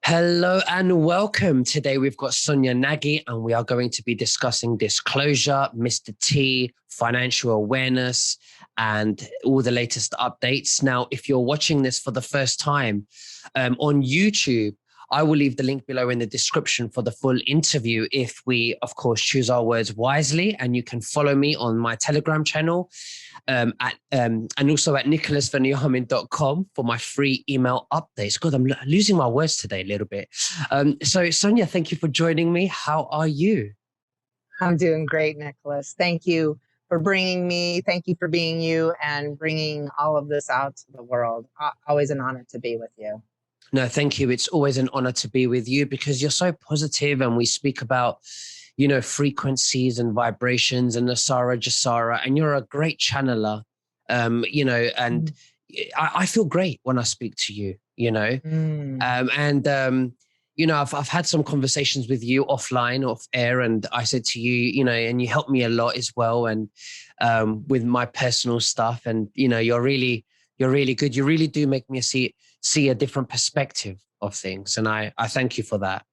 Hello and welcome. Today we've got Sonya Nagy and we are going to be discussing disclosure, Mr. T, financial awareness, and all the latest updates. Now, if you're watching this for the first time on YouTube, I will leave the link below in the description for the full interview if we, of course, choose our words wisely. And you can follow me on my Telegram channel and also at nicholasveniamin.com for my free email updates. God, I'm losing my words today a little bit. So Sonya, thank you for joining me. How are you? I'm doing great, Nicholas. Thank you for bringing me. Thank you for being you and bringing all of this out to the world. Always an honor to be with you. No, thank you. It's always an honor to be with you because you're so positive and we speak about, frequencies and vibrations and Nasara Jasara, and you're a great channeler, and I feel great when I speak to you, I've had some conversations with you offline, off air, and I said to you, and you helped me a lot as well. And with my personal stuff, and, you're really good. You really do make me see a different perspective of things. And I thank you for that.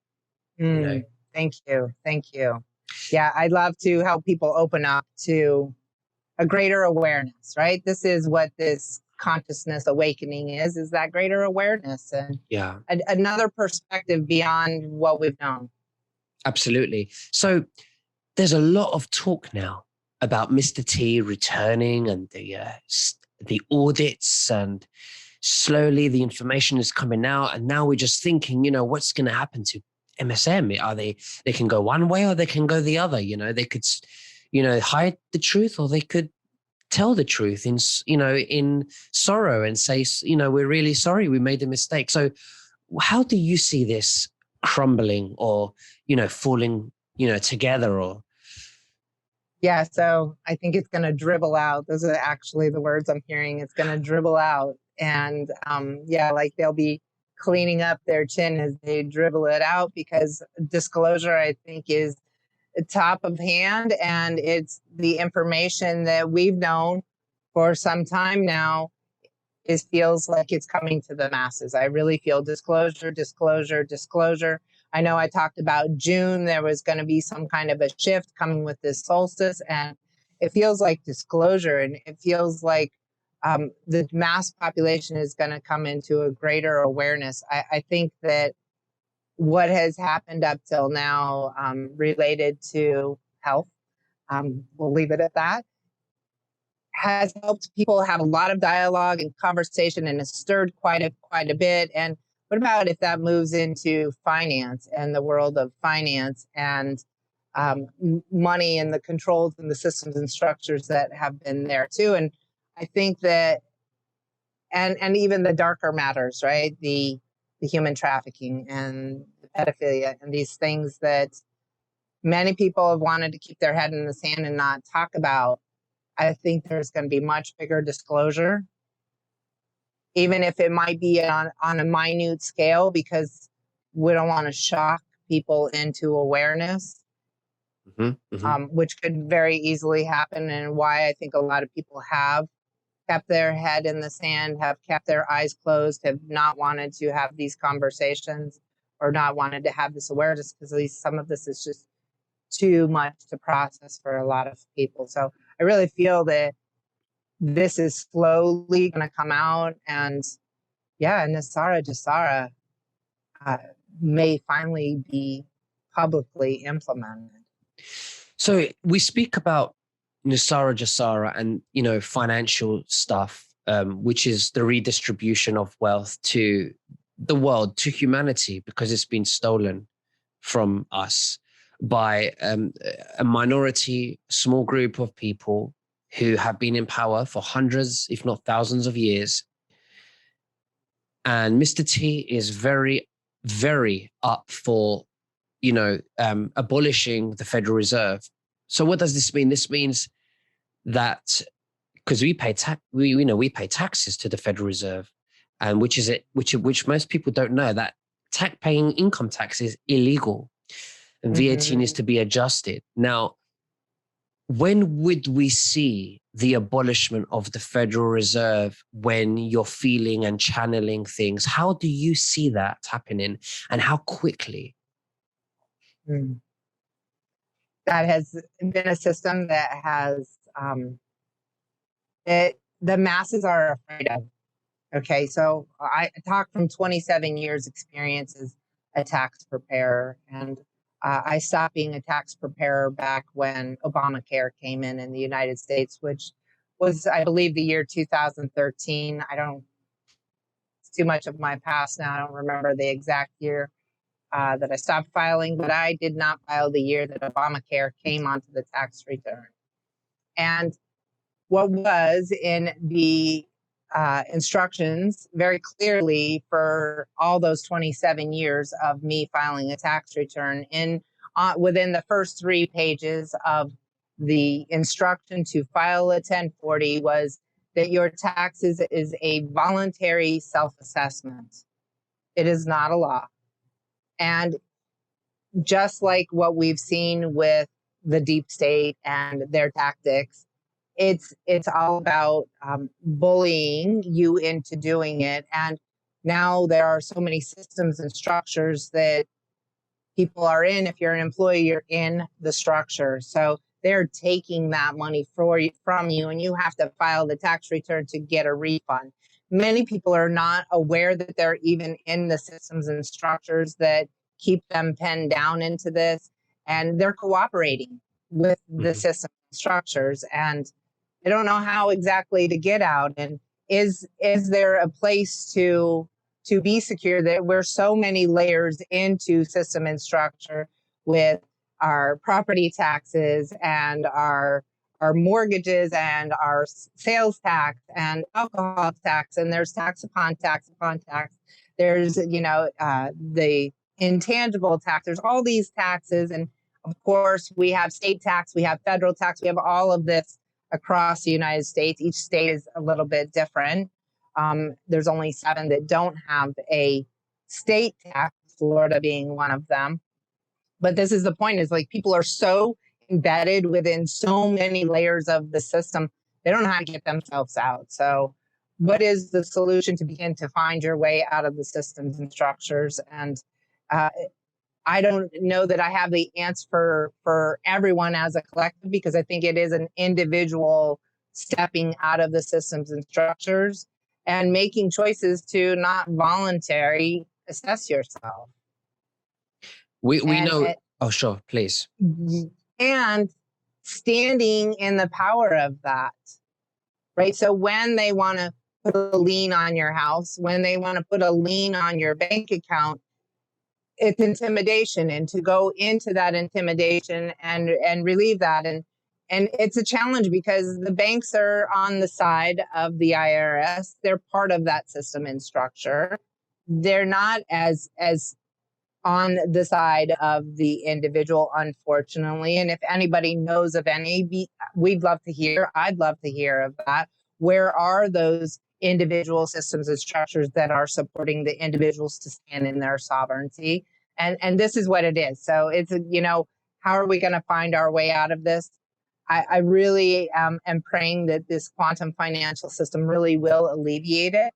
Thank you. Thank you. Yeah, I'd love to help people open up to a greater awareness, right? This is what this consciousness awakening is that greater awareness and another perspective beyond what we've known. Absolutely. So there's a lot of talk now about Mr. T returning and the audits, and slowly the information is coming out. And now we're just thinking, what's going to happen to MSM? They can go one way or they can go the other. They could, hide the truth, or they could tell the truth in sorrow and say, we're really sorry, we made a mistake. So how do you see this crumbling or, falling, together? Or yeah, so I think it's going to dribble out. Those are actually the words I'm hearing. It's going to dribble out. And like they'll be cleaning up their chin as they dribble it out, because disclosure, I think, is top of hand. And it's the information that we've known for some time now. It feels like it's coming to the masses. I really feel disclosure. I know I talked about June. There was going to be some kind of a shift coming with this solstice, and it feels like disclosure, and it feels like the mass population is going to come into a greater awareness. I think that what has happened up till now related to health, we'll leave it at that, has helped people have a lot of dialogue and conversation, and has stirred quite a bit. And what about if that moves into finance and the world of finance and money and the controls and the systems and structures that have been there too? And I think that, and even the darker matters, right? The human trafficking and the pedophilia and these things that many people have wanted to keep their head in the sand and not talk about. I think there's going to be much bigger disclosure, even if it might be on a minute scale, because we don't want to shock people into awareness, which could very easily happen. And why I think a lot of people have kept their head in the sand, have kept their eyes closed, have not wanted to have these conversations or not wanted to have this awareness, because at least some of this is just too much to process for a lot of people. So I really feel that this is slowly going to come out, and Nasara Jasara may finally be publicly implemented. So we speak about Nasara Jasara and, financial stuff, which is the redistribution of wealth to the world, to humanity, because it's been stolen from us by a minority, small group of people who have been in power for hundreds, if not thousands of years. And Mr. T is very, very up for, abolishing the Federal Reserve. So what does this mean? This means that because we pay pay taxes to the Federal Reserve, and which most people don't know, that paying income tax is illegal. And VAT needs to be adjusted. Now, when would we see the abolishment of the Federal Reserve when you're feeling and channeling things? How do you see that happening, and how quickly? Mm. That has been a system that has the masses are afraid of. Okay, so I talk from 27 years experience as a tax preparer, and I stopped being a tax preparer back when Obamacare came in the United States, which was, I believe, the year 2013. It's too much of my past now. I don't remember the exact year that I stopped filing, but I did not file the year that Obamacare came onto the tax return. And what was in the instructions very clearly for all those 27 years of me filing a tax return within the first 3 pages of the instruction to file a 1040 was that your taxes is a voluntary self-assessment. It is not a law. And just like what we've seen with the deep state and their tactics, it's all about bullying you into doing it. And now there are so many systems and structures that people are in. If you're an employee, you're in the structure. So they're taking that money from you, and you have to file the tax return to get a refund. Many people are not aware that they're even in the systems and structures that keep them pinned down into this, and they're cooperating with the system structures, and they don't know how exactly to get out. And is there a place to be secure? That we're so many layers into system and structure with our property taxes and our mortgages and our sales tax and alcohol tax, and there's tax upon tax upon tax. There's the intangible tax. There's all these taxes, and of course we have state tax, we have federal tax, we have all of this across the United States. Each state is a little bit different. There's only 7 that don't have a state tax, Florida being one of them. But this is the point, is like people are so embedded within so many layers of the system, they don't know how to get themselves out. So what is the solution to begin to find your way out of the systems and structures? And I don't know that I have the answer for everyone as a collective, because I think it is an individual stepping out of the systems and structures and making choices to not voluntarily assess yourself. We know. Oh, sure, please. And standing in the power of that, right? So when they want to put a lien on your house, when they want to put a lien on your bank account, it's intimidation, and to go into that intimidation and relieve that. And it's a challenge because the banks are on the side of the IRS. They're part of that system and structure. They're not as on the side of the individual, unfortunately. And if anybody knows of any, we'd love to hear. I'd love to hear of that. Where are those individual systems and structures that are supporting the individuals to stand in their sovereignty? And this is what it is. So it's, how are we going to find our way out of this? I really am praying that this quantum financial system really will alleviate it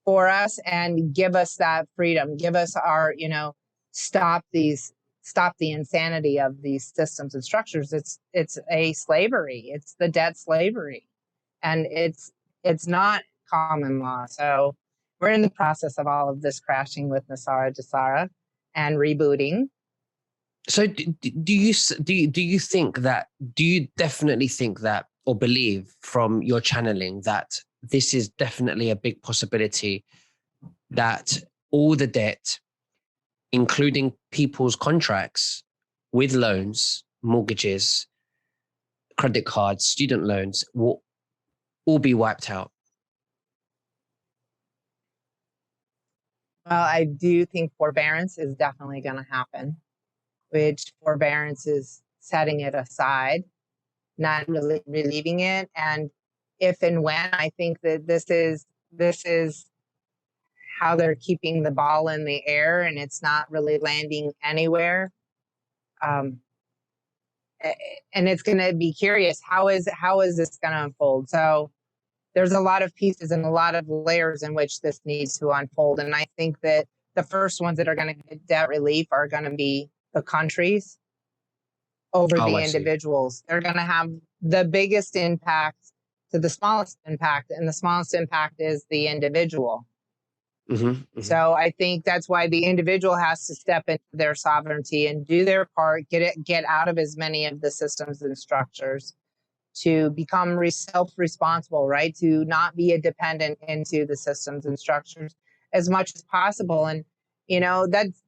for us and give us that freedom, give us our, stop the insanity of these systems and structures. It's a slavery. It's the debt slavery. And it's not common law. So we're in the process of all of this crashing with Nasara Jasara and rebooting. So do you think that, do you definitely think that, or believe from your channeling, that this is definitely a big possibility, that all the debt, including people's contracts with loans, mortgages, credit cards, student loans, will all be wiped out? Well, I do think forbearance is definitely going to happen, which forbearance is setting it aside, not really relieving it. And if and when, I think that this is how they're keeping the ball in the air, and it's not really landing anywhere. And it's going to be curious. How is this going to unfold? So there's a lot of pieces and a lot of layers in which this needs to unfold. And I think that the first ones that are going to get debt relief are going to be the countries over Oh, the I see. individuals. They're going to have the biggest impact to the smallest impact, and the smallest impact is the individual. So I think that's why the individual has to step into their sovereignty and do their part, get out of as many of the systems and structures to become self-responsible, right? To not be a dependent into the systems and structures as much as possible. And,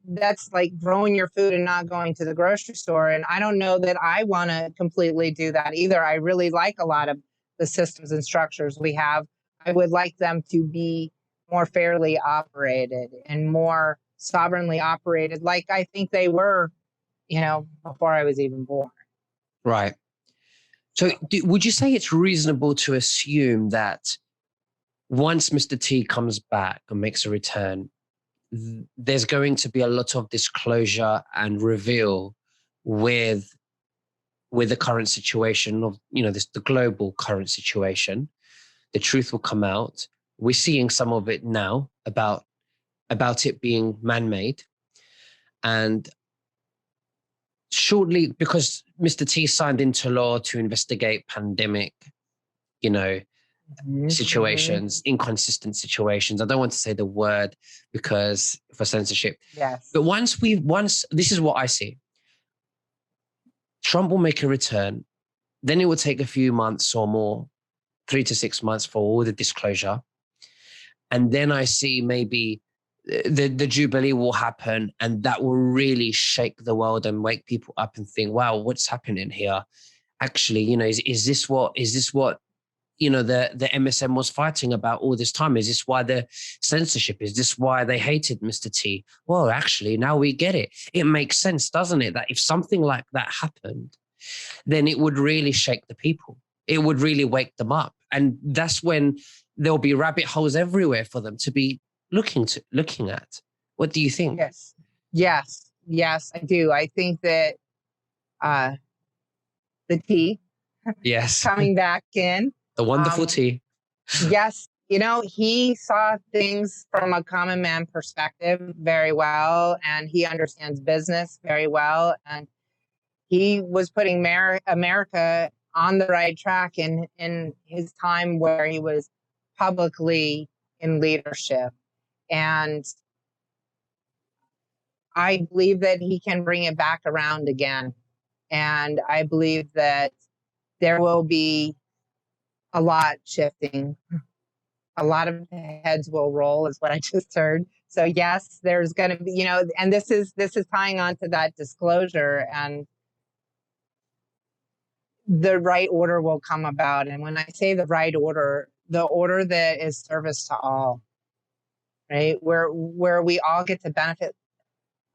that's like growing your food and not going to the grocery store. And I don't know that I want to completely do that either. I really like a lot of the systems and structures we have. I would like them to be more fairly operated and more sovereignly operated, like I think they were, before I was even born. Right. So would you say it's reasonable to assume that once Mr. T comes back and makes a return, there's going to be a lot of disclosure and reveal with the current situation of, the global current situation? The truth will come out. We're seeing some of it now about it being man-made. And shortly, because Mr. T signed into law to investigate pandemic, situations, inconsistent situations. I don't want to say the word because for censorship. Yes. But once this is what I see. Trump will make a return. Then it will take a few months or more, 3 to 6 months for all the disclosure. And then I see maybe the Jubilee will happen, and that will really shake the world and wake people up and think, wow, what's happening here? Actually, is this what the MSM was fighting about all this time? Is this why the censorship? Is this why they hated Mr. T? Well, actually, now we get it. It makes sense, doesn't it? That if something like that happened, then it would really shake the people. It would really wake them up. And that's when there'll be rabbit holes everywhere for them to be looking at. What do you think? Yes, I do. I think that the T Yes. coming back in. The wonderful T. Yes. He saw things from a common man perspective very well, and he understands business very well. And he was putting America on the right track in his time where he was publicly in leadership. And I believe that he can bring it back around again. And I believe that there will be a lot shifting. A lot of heads will roll, is what I just heard. So yes, there's going to be, and this is tying on to that disclosure, and the right order will come about. And when I say the right order, the order that is service to all, right? Where we all get to benefit.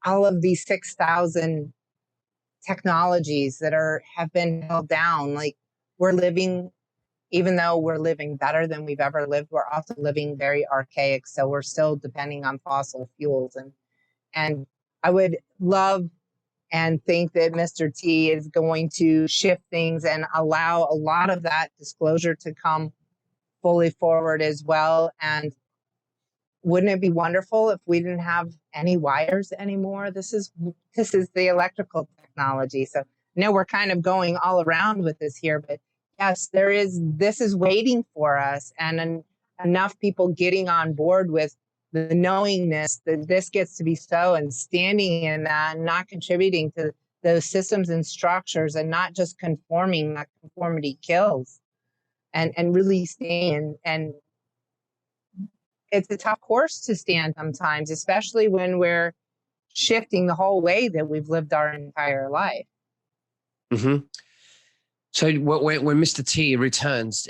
All of these 6,000 technologies that have been held down, like we're living, even though we're living better than we've ever lived, we're also living very archaic. So we're still depending on fossil fuels. And I would love and think that Mr. T is going to shift things and allow a lot of that disclosure to come fully forward as well. And wouldn't it be wonderful if we didn't have any wires anymore? This is the electrical technology. So no, we're kind of going all around with this here, but yes, this is waiting for us, and enough people getting on board with the knowingness that this gets to be so, and standing in that and not contributing to those systems and structures, and not just conforming. That conformity kills, and really staying. And it's a tough course to stand sometimes, especially when we're shifting the whole way that we've lived our entire life. Mm-hmm. So when Mr. T returns,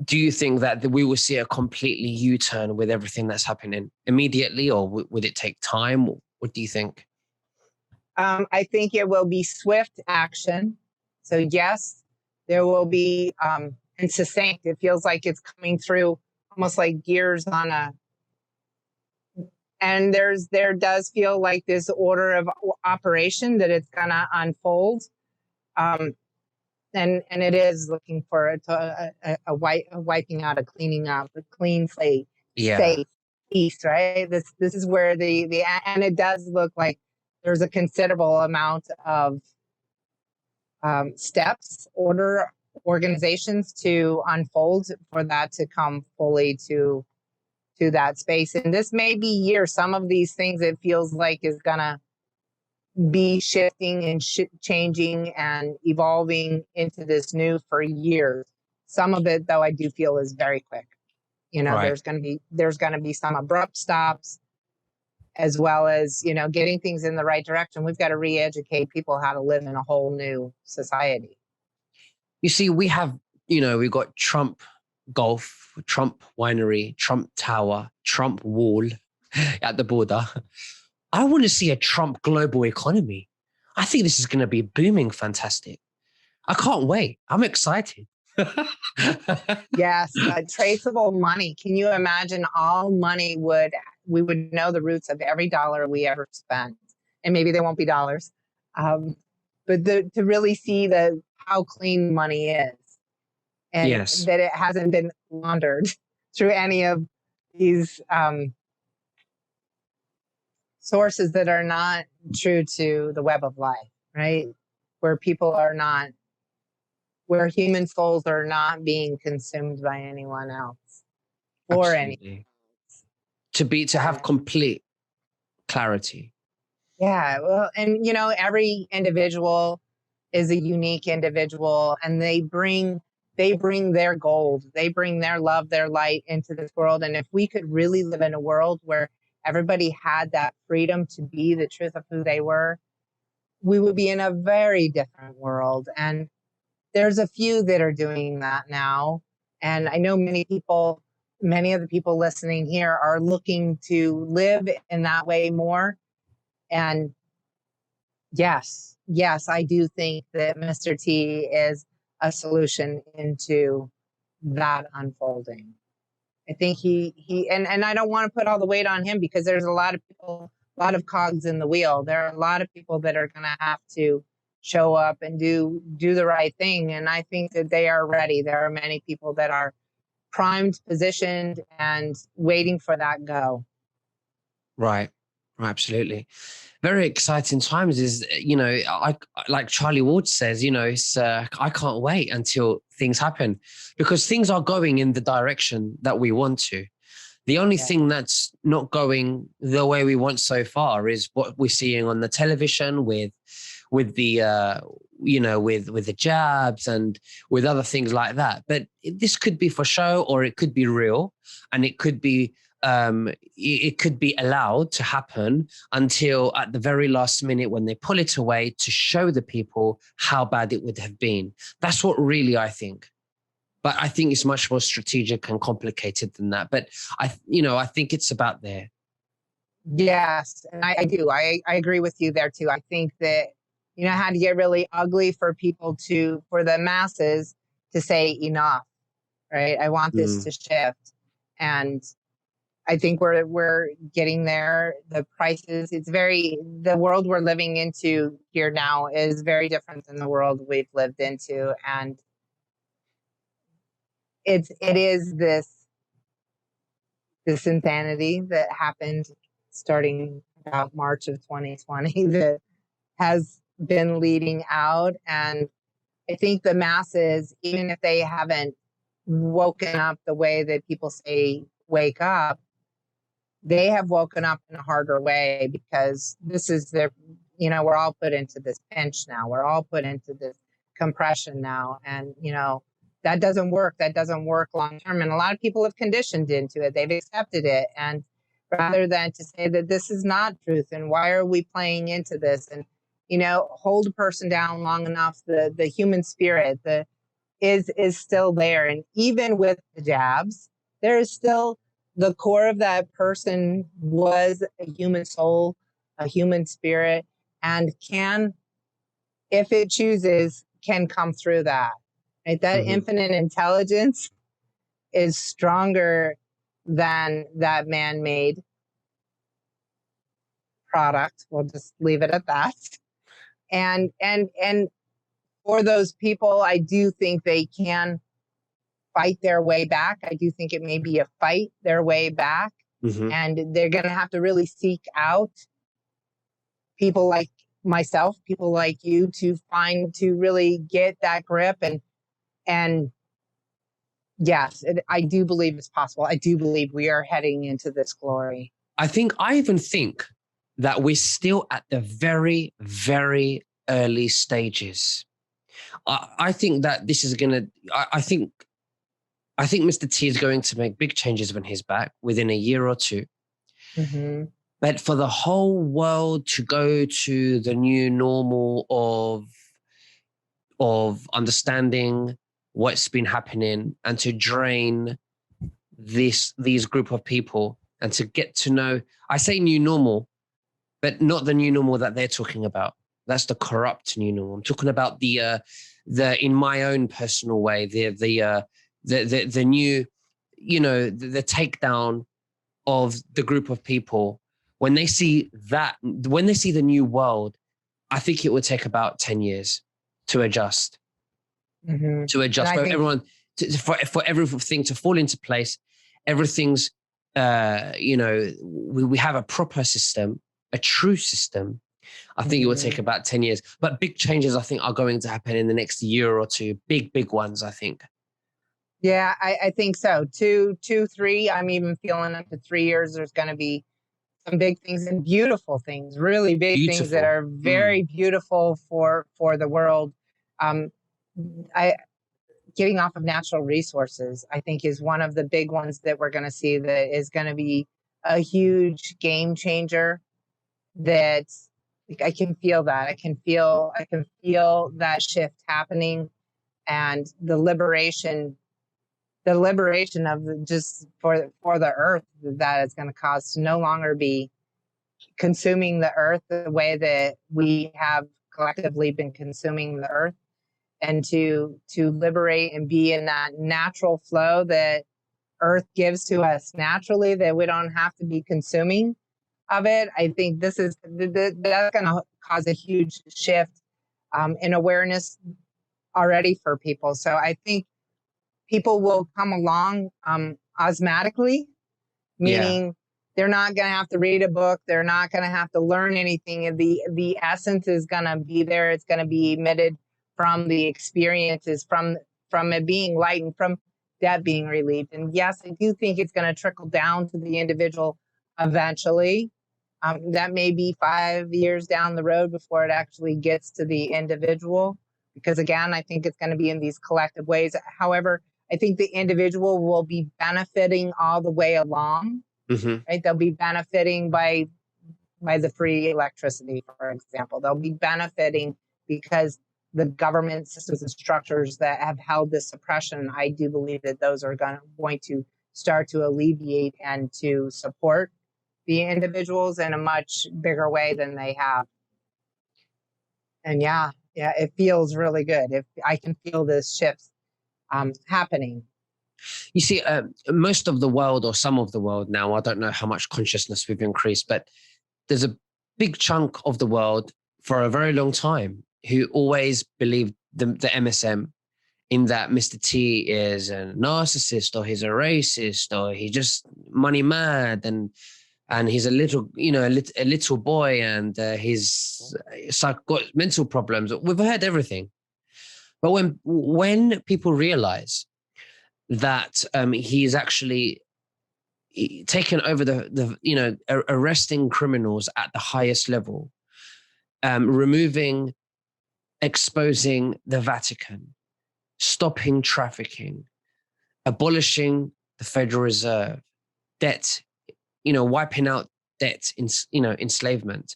do you think that we will see a completely U-turn with everything that's happening immediately, or would it take time? What do you think? I think it will be swift action. So yes, there will be, and succinct. It feels like it's coming through almost like gears on and there does feel like this order of operation that it's going to unfold. Um, and it is looking for a wiping out, a cleaning up, a clean slate, Yeah. safe, peace. Right. This is where and it does look like there's a considerable amount of steps, organizations to unfold for that to come fully to that space. And this may be years. Some of these things it feels like is gonna be shifting and changing and evolving into this new for years. Some of it, though, I do feel is very quick. Right. There's gonna be some abrupt stops, as well as getting things in the right direction. We've got to re-educate people how to live in a whole new society. You see, we've got Trump Golf, Trump Winery, Trump Tower, Trump Wall at the border. I want to see a Trump global economy. I think this is going to be booming fantastic. I can't wait. I'm excited. Yes, traceable money. Can you imagine all money we would know the roots of every dollar we ever spent, and maybe they won't be dollars, but to really see how clean money is, and Yes, that it hasn't been laundered through any of these sources that are not true to the web of life, right? Where people are not, where human souls are not being consumed by anyone else or any. absolutely. To have complete clarity. Yeah, well, and every individual is a unique individual, and they bring their gold, they bring their love, their light into this world. And if we could really live in a world where everybody had that freedom to be the truth of who they were, we would be in a very different world. And there's a few that are doing that now. And I know many of the people listening here are looking to live in that way more. And yes, I do think that Mr. T is a solution into that unfolding. I think and I don't want to put all the weight on him, because there's a lot of people, a lot of cogs in the wheel. There are a lot of people that are going to have to show up and do the right thing. And I think that they are ready. There are many people that are primed, positioned, and waiting for that go. Right. Absolutely. Very exciting times is, I like Charlie Ward says, it's I can't wait until things happen, because things are going in the direction that we want to. The only Yeah. thing that's not going the way we want so far is what we're seeing on the television with the with the jabs and with other things like that. But this could be for show, or it could be real, and it could be allowed to happen until at the very last minute, when they pull it away to show the people how bad it would have been. That's what really I think. But I think it's much more strategic and complicated than that. But I think it's about there. Yes, and I do. I agree with you there too. I think that had to get really ugly for for the masses to say enough, right? I want this Mm, to shift. And I think we're getting there. The prices, the world we're living into here now is very different than the world we've lived into. And it is this insanity that happened starting about March of 2020 that has been leading out. And I think the masses, even if they haven't woken up the way that people say wake up, they have woken up in a harder way, because this is we're all put into this pinch now. We're all put into this compression now. And, that doesn't work. That doesn't work long term. And a lot of people have conditioned into it. They've accepted it. And rather than to say that this is not truth, and why are we playing into this? And, hold a person down long enough, the human spirit, is still there. And even with the jabs, there is still the core of that person was a human soul, a human spirit, and if it chooses, can come through that. Right? That mhm. infinite intelligence is stronger than that man-made product. We'll just leave it at that. And for those people, I do think they can fight their way back. I do think it may be a fight their way back. Mm-hmm. And they're going to have to really seek out people like myself, people like you, to really get that grip. And yes, I do believe it's possible. I do believe we are heading into this glory. I even think that we're still at the very, very early stages. I think that this is going to, I think Mr. T is going to make big changes when he's back within a year or two. Mm-hmm. But for the whole world to go to the new normal of understanding what's been happening and to drain these group of people and to get to know, I say new normal, but not the new normal that they're talking about. That's the corrupt new normal. I'm talking about the in my own personal way, the new, the takedown of the group of people. When they see the new world, I think it would take about 10 years to adjust. Mm-hmm. To adjust for everyone, for everything to fall into place. Everything's, we have a proper system, a true system. I think it will take about 10 years. But big changes, I think, are going to happen in the next year or two. Big, big ones, I think. Yeah, I think so. Two, 3. I'm even feeling up to 3 years. There's going to be some big things and beautiful things, really big things that are very beautiful for the world. Getting off of natural resources, I think, is one of the big ones that we're going to see that is going to be a huge game changer. That I can feel that. I can feel that shift happening, and the liberation of just for the earth that it's going to cause to no longer be consuming the earth the way that we have collectively been consuming the earth, and to liberate and be in that natural flow that earth gives to us naturally, that we don't have to be consuming of it. I think that's going to cause a huge shift in awareness already for people. So I think people will come along osmotically, meaning they're not going to have to read a book. They're not going to have to learn anything. The essence is going to be there. It's going to be emitted from the experiences, from it being light, and from that being relieved. And yes, I do think it's going to trickle down to the individual eventually. That may be 5 years down the road before it actually gets to the individual, because again, I think it's going to be in these collective ways. However, I think the individual will be benefiting all the way along. Mm-hmm. Right? They'll be benefiting by the free electricity, for example. They'll be benefiting because the government systems and structures that have held this oppression, I do believe that those are going to start to alleviate and to support the individuals in a much bigger way than they have. And yeah, it feels really good. If I can feel this shift happening. You see, most of the world, or some of the world now, I don't know how much consciousness we've increased, but there's a big chunk of the world for a very long time who always believed the MSM, in that Mr. T is a narcissist, or he's a racist, or he's just money mad, and he's a little, a little boy, and he's got mental problems. We've heard everything. But when people realize that he is actually taken over arresting criminals at the highest level, exposing the Vatican, stopping trafficking, abolishing the Federal Reserve, debt, wiping out debt, enslavement.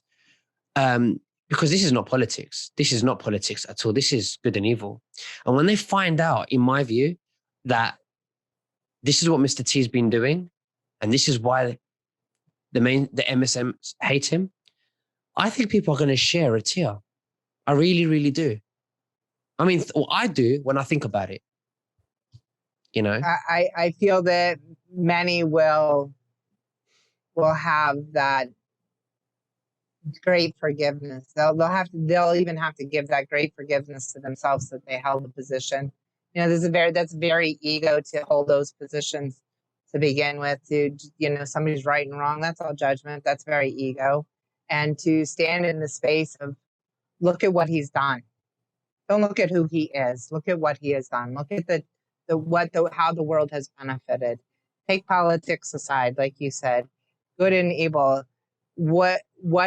Because this is not politics. This is not politics at all. This is good and evil. And when they find out, in my view, that this is what Mr. T has been doing, and this is why the MSMs hate him, I think people are going to share a tear. I really, really do. I mean, I do when I think about it. I feel that many will have that great forgiveness. They'll even have to give that great forgiveness to themselves that they held the position. That's very ego to hold those positions to begin with. Somebody's right and wrong. That's all judgment. That's very ego. And to stand in the space of look at what he's done. Don't look at who he is. Look at what he has done. Look at how the world has benefited. Take politics aside, like you said, good and evil. What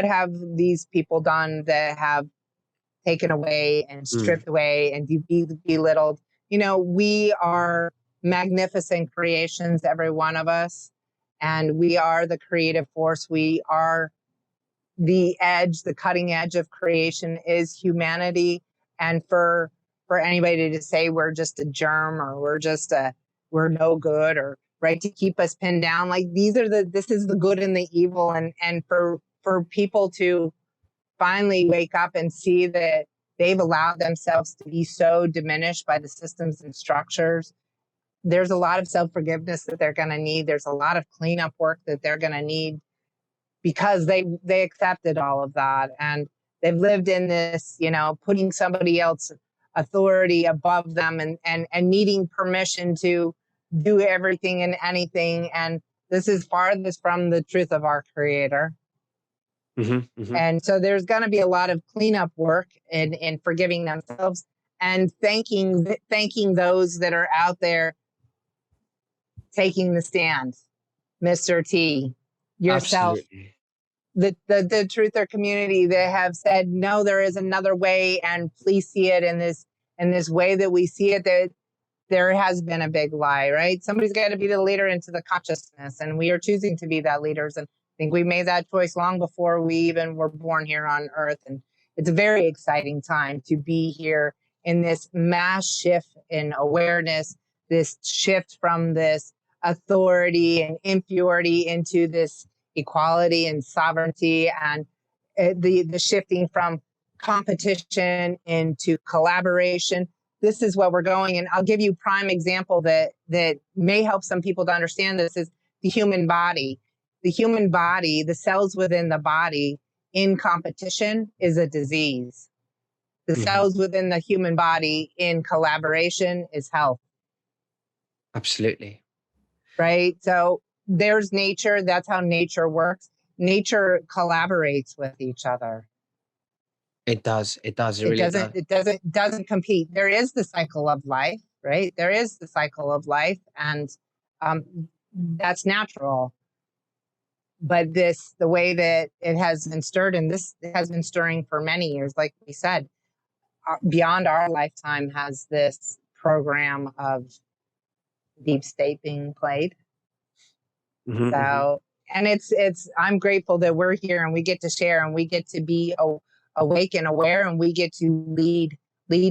have these people done that have taken away and stripped away and belittled? We are magnificent creations, every one of us, and we are the creative force. We are the cutting edge of creation is humanity. And for anybody to say we're just a germ or we're no good, or right, to keep us pinned down, like this is the good and the evil. And for people to finally wake up and see that they've allowed themselves to be so diminished by the systems and structures, there's a lot of self-forgiveness that they're going to need. There's a lot of cleanup work that they're going to need, because they accepted all of that, and they've lived in this, putting somebody else's authority above them, and needing permission to do everything and anything. And this is farthest from the truth of our Creator. Mm-hmm, mm-hmm. And so there's going to be a lot of cleanup work in forgiving themselves and thanking those that are out there taking the stand. Mr. T, yourself. Absolutely. The truther community that have said, no, there is another way, and please see it in this way that we see it, that there has been a big lie, right? Somebody's got to be the leader into the consciousness, and we are choosing to be that leaders. And I think we made that choice long before we even were born here on Earth. And it's a very exciting time to be here in this mass shift in awareness, this shift from this authority and impurity into this equality and sovereignty, and the shifting from competition into collaboration. This is what we're going. And I'll give you a prime example that may help some people to understand this is the human body. The human body, the cells within the body in competition is a disease. The cells within the human body in collaboration is health. Absolutely. Right? So there's nature. That's how nature works. Nature collaborates with each other. It does. It does. It really does. It doesn't compete. There is the cycle of life, right? There is the cycle of life, and that's natural. But the way that it has been stirred, and this has been stirring for many years, like we said, beyond our lifetime has this program of deep state being played. So, and I'm grateful that we're here and we get to share and we get to be awake and aware, and we get to lead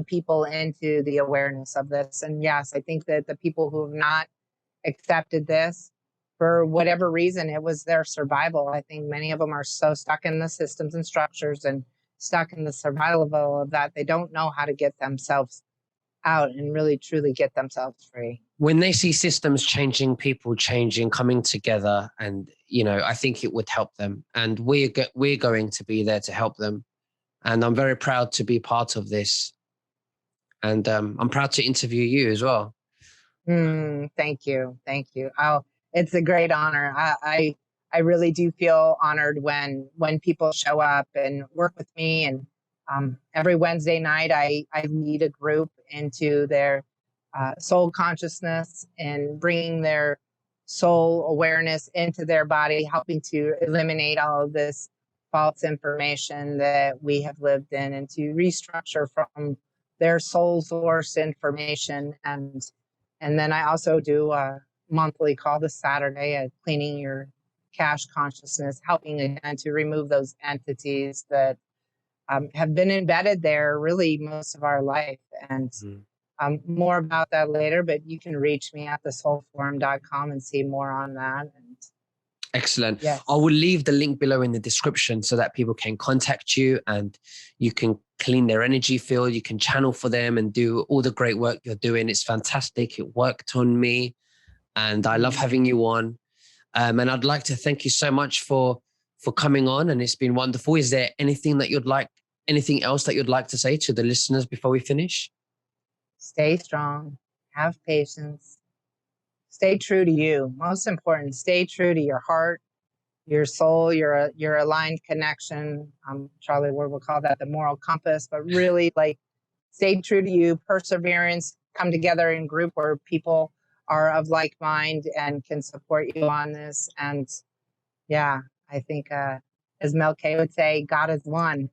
people into the awareness of this. And yes, I think that the people who have not accepted this, for whatever reason, it was their survival. I think many of them are so stuck in the systems and structures and stuck in the survival of that, they don't know how to get themselves out and really truly get themselves free. When they see systems changing, people changing, coming together, and I think it would help them. And we're going to be there to help them. And I'm very proud to be part of this. And I'm proud to interview you as well. Thank you. Oh, it's a great honor. I really do feel honored when people show up and work with me. And every Wednesday night, I lead a group into their soul consciousness and bringing their soul awareness into their body, helping to eliminate all of this false information that we have lived in, and to restructure from their soul source information. And then I also do a monthly call this Saturday at Cleaning Your Cash Consciousness, helping again to remove those entities that have been embedded there really most of our life. And more about that later, but you can reach me at thesoulforum.com and see more on that. Excellent. Yes. I will leave the link below in the description so that people can contact you and you can clean their energy field. You can channel for them and do all the great work you're doing. It's fantastic. It worked on me and I love having you on. And I'd like to thank you so much for for coming on, and it's been wonderful. Is there anything else that you'd like to say to the listeners before we finish? Stay strong, have patience, stay true to you. Most important, stay true to your heart, your soul, your aligned connection. Charlie Ward will call that the moral compass, but really like stay true to you, perseverance, come together in group where people are of like mind and can support you on this. And yeah, I think as Mel K would say, God is one.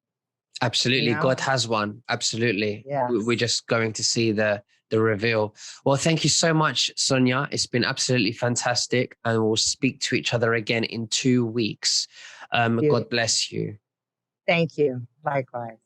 Absolutely. You know? God has one. Absolutely. Yes. We're just going to see the reveal. Well, thank you so much, Sonya. It's been absolutely fantastic. And we'll speak to each other again in 2 weeks. God bless you. Thank you. Likewise.